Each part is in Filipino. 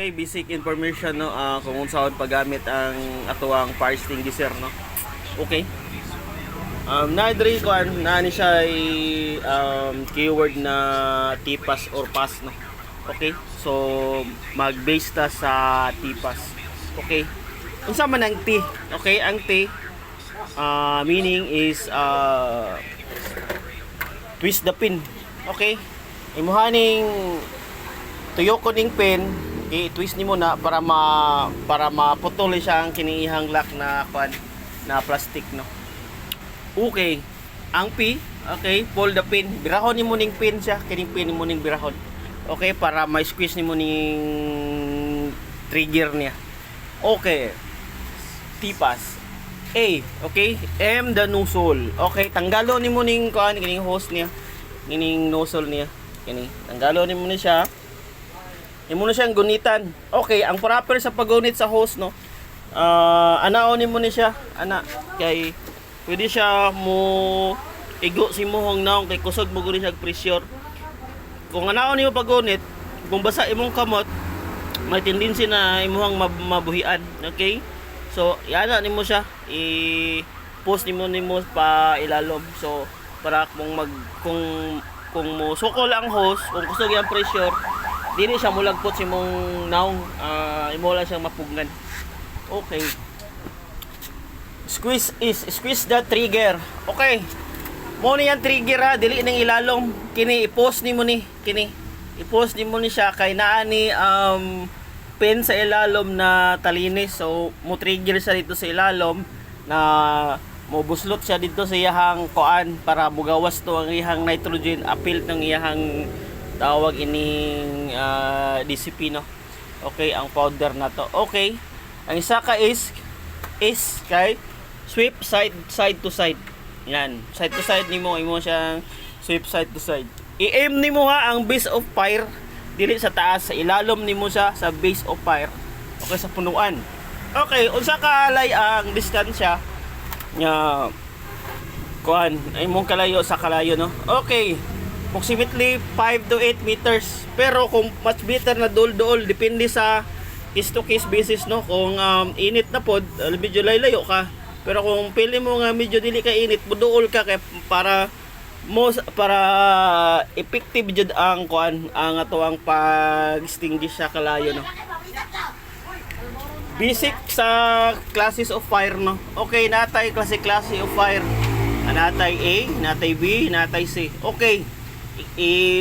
Okay, basic information no kung saan paggamit ang atuang fire extinguisher no. Okay. Nadri ko na ni siya ay keyword na TPAS or PAS no. Okay. So mag-base ta sa TPAS. Okay. Unsa man ang T? Okay, ang T meaning is twist the pin. Okay. Imuhaning tuyo ko ning pin i-twist nimo na para maputol siya ang kiniihang lock na na plastic no. Okay. Ang P, okay, pull the pin. Birahon nimo ning pin siya, kining pin nimo ning birahon. Okay, para ma-squeeze nimo ning trigger niya. Okay. TPAS. A, okay? M the nozzle. Okay, tanggalo nimo ning kining hose niya. Kining nozzle niya. Kini, tanggalo nimo ni siya. Imo na siyang gunitan. Okay, ang proper sa paggunit sa hose no. Anaonin mo ni siya, ana kay pwede siya mo igo si mohong naong kay kusog mo guni siya pressure. Kung anaon mo paggunit, kung basa imong kamot, may tendency na imong mabuhian. Okay? So, iana nimo siya, i-post nimo pa ilalom. So, para kung mo sukol ang hose, kung kusog yung pressure, dili siya mulagpot si mong naong imo lang siyang mapugnan. Okay. Squeeze the trigger. Okay. Mo ni yang trigger ha, dili nang ilalom. Kini i-post nimo ni, kini. I-post nimo ni siya kay naa ni pin sa ilalom na talinis. So mo trigger siya dito sa ilalom na mo buslot siya dito sa iyahang kuan para mugawas to ang iyahang nitrogen appeal ng iyahang tawag ining DCP no. Okay, ang powder na to. Okay. Ang isa ka is kay sweep side to side. Yan, side to side nimo imo siyang sweep side to side. I-aim nimo ha ang base of fire dili sa taas, sa ilalom nimo siya sa base of fire. Okay, sa punuan. Okay, unsa ka alay ang distansya nya kuan ay mong kalayo sa kalayo no. Okay. Approximately 5 to 8 meters. Pero kung much better na dool depende sa case to case basis no. Kung init na pod, medyo layo ka. Pero kung pili mo nga medyo dili ka init, buduol ka kay para effective jud ang kuan ang atuang pag-extinguish sa kalayo no. Basic sa classes of fire no. Okay, natay klase of fire. Natay A, natay B, natay C. Okay.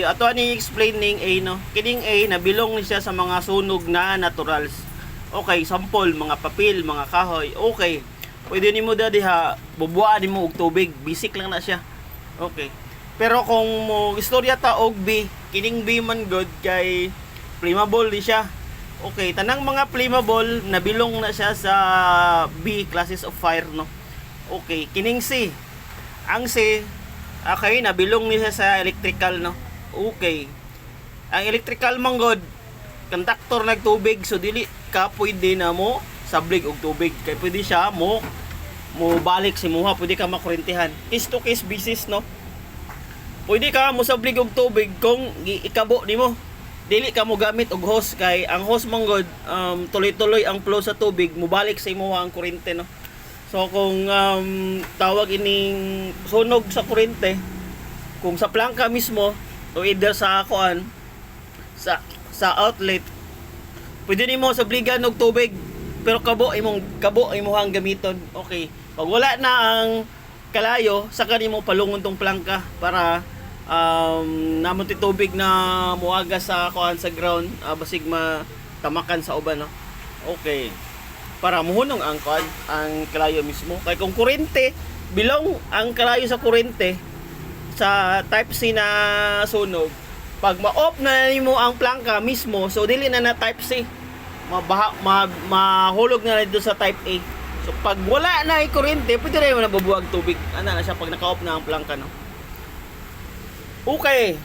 Ato ani explaining A no. Kining A nabilong ni siya sa mga sunog na naturals. Okay, sample mga papel, mga kahoy. Okay. Pwede nimo diha bubuan nimo og tubig, basic lang na siya. Okay. Pero kung mo istorya ta og B, kining B man good kay flammable di siya. Okay, tanang mga flammable nabilong na siya sa B classes of fire no. Okay, kining C. Ang C okay, nabilong niya sa electrical no. Okay. Ang electrical manggod conductor nagtubig so dili ka pwede na mo sablig og tubig kay pwede siya mo balik si muha, pwede ka makurentehan. Case to case basis no. Pwede ka mo sablig og tubig kung ikabo nimo. Dili ka mo gamit og hose kay ang hose manggod tuloy-tuloy ang flow sa tubig, mo balik sa imuha ang kuryente no. So kung tawag ining sunog sa kuryente, kung sa plangka mismo o either sa kuan sa outlet, pwede nimo sabligan og tubig pero kabo imong gamiton. Okay. Pag wala na ang kalayo, saka nimo palungon tong plangka para namon ti tubig na muaga sa kuan sa ground, basig matamakan sa uban no. Okay. Para muhunong ang kalayo mismo. Kaya kung kurente, bilong ang kalayo sa kurente sa type C na sunog, pag ma-off na nimo ang plangka mismo, so dili na type C. Mahulog na dito sa type A. So pag wala na ay kurente, pwede rin mo nabubuwag tubig. Ana na siya pag naka-off na ang plangka no. Okay.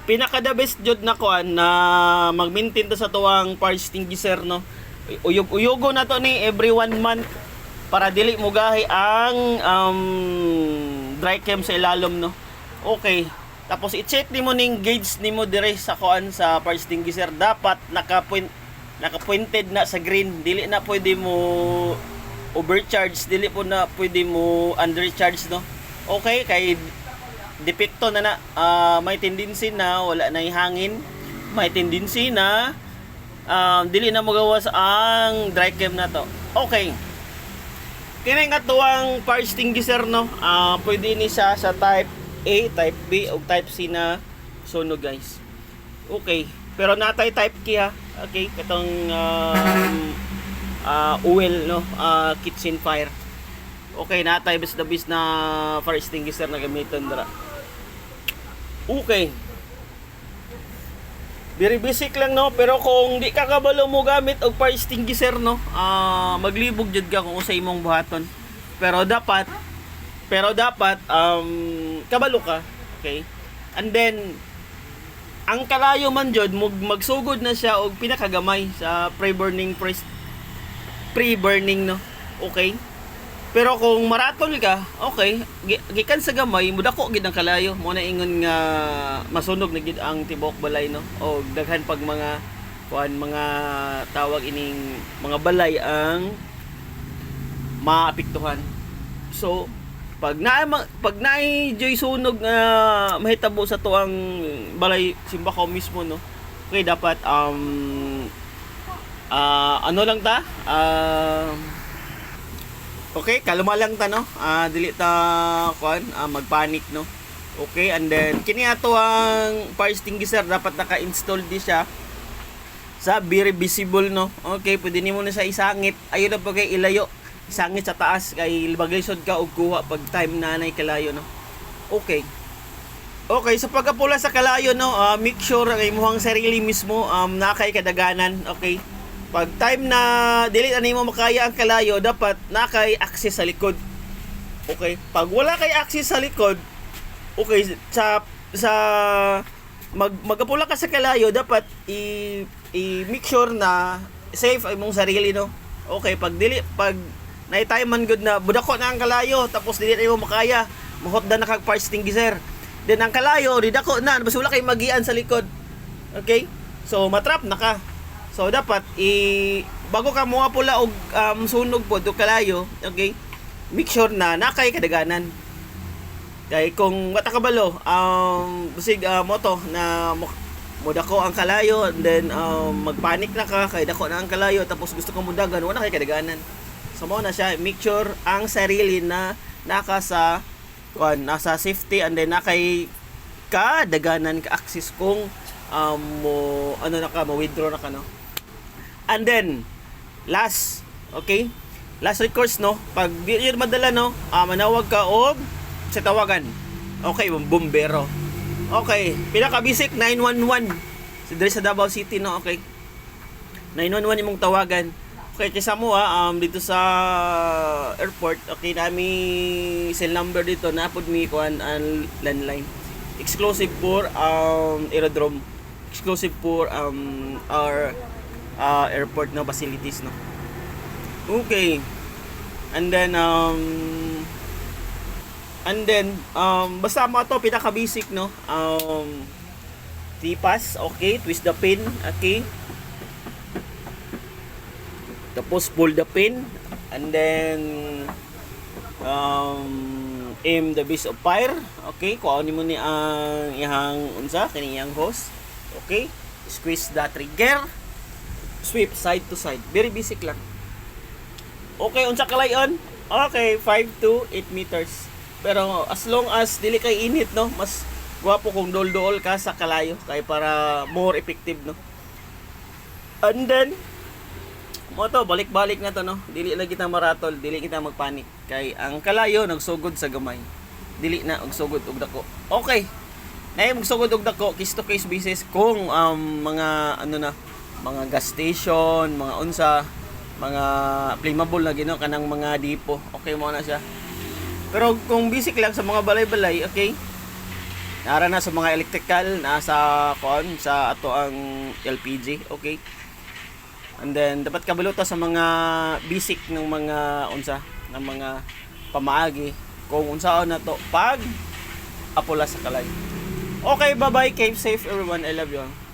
Pinaka the best jud na kuan na mag-maintain ta sa tuwang fire extinguisher no. Uyugo na to ni every 1 month para dili mo gahi ang dry chem sa ilalom no. Okay. Tapos i-check nimo ning gauge nimo dire sa kuan sa fire extinguisher, dapat naka-pointed na sa green, dili na pwede mo overcharge, dili po na pwede mo undercharge, no. Okay, kay depekto na may tendency na wala na hangin, may tendency na dili na magawas ang dry cam na to. Okay, kini nga tuwang fire extinguisher, no, pwede ni siya sa type A, type B o type C na sunog, guys. Okay, pero natay type K, ha. Okay, katong oil, no, kitchen fire. Okay, natay bis the bis na fire extinguisher na gamiton dira. Okay, very basic lang, no, pero kung di ka kabalo mo gamit og fire extinguisher, no, maglibog jud ka kung usay imong buhaton. Pero dapat kabalo ka. Okay, and then ang kalayo man jud magsugod na siya og pinakagamay sa pre-burning, no. Okay, pero kung maratol ka, okay, gikan sa gamay mudako gid ang kalayo, mo na ingon nga masunog na gid ang tibok balay, no, o daghan pag mga mga tawag ining mga balay ang maapektuhan. So pag naay joy sunog nga mahitabo sa tuang balay Simbakaw mismo, no, okay, dapat ano lang ta, okay, kalma lang ta, no, dili ta magpanic, no. Okay, and then kini ato ang fire extinguisher dapat naka-install di siya sa very visible, no. Okay, pwede nimo na sa isangit, ayo na pagay ilayo, isangit sa taas kay baglisod ka og kuha pag time nanay kalayo, no. Okay, sa pagapula sa kalayo, no, make sure ang imong sarili mismo nakay kadaganan. Okay, pag time na dili na nimo makaya ang kalayo, dapat nakay access sa likod. Okay, pag wala kay access sa likod, okay, sa magapula ka sa kalayo, dapat i-make sure na safe ay mong sarili, no. Okay, pag naitay man good na budako na ang kalayo, tapos dili na mo makaya, mahotdan na kag fire extinguisher, then ang kalayo didako na, basta wala kay magian sa likod. Okay, so matrap na ka. So dapat bago ka mo pula og sunog pod og kalayo, okay, make sure na nakay kadaganan. Kay kung wata kabalo basig moto na mudako ang kalayo, and then magpanik na ka kay dako na ang kalayo, tapos gusto kang mudagan, wala kay kadaganan. So mo na siya, make sure ang sarili na nasa safety, and then nakay kadaganan ka access kung mo-withdraw na ka, no. And then last recourse, no, pag di yun madala, no, manawag ka og sa tawagan. Okay, bombero. Okay, pinaka basic 911 diri sa Davao City, no. Okay, 911 imong tawagan. Okay, kaysa mo dito sa airport, okay, nami cell number dito, napod mi kuan ang landline. Exclusive for aerodrome. Exclusive for our airport, no, facilities, no. Okay. And then basta mo to pinaka basic, no. Tipas, okay, twist the pin, okay. Tapos pull the pin, and then aim the base of fire. Okay, kuha mo ni ang ihang unsa kaniyang hose. Okay, squeeze the trigger, sweep side to side. Very basic lang. Okay, unsa kalayon? Okay, 5 to 8 meters. Pero as long as dili kay init, no, mas guwapo kung dol-dol ka sa kalayo kay para more effective, no. And then mo to, balik-balik na to, no. Dili na kita maratol, dili kita magpanik kay ang kalayo nagsugod sa gamay. Dili na og sugod og dako. Okay, nay magsugod og dako, case to case basis kung mga mga gas station, mga unsa, mga flammable na gino kanang mga dipo. Okay mo na siya. Pero kung basic lang sa mga balay-balay, okay, nara na sa mga electrical, nasa sa ato ang LPG, okay. And then dapat kabaluto sa mga basic ng mga ng mga pamaagi kung unsaon na to pag apula sa kalay. Okay, bye-bye. Keep safe everyone. I love you.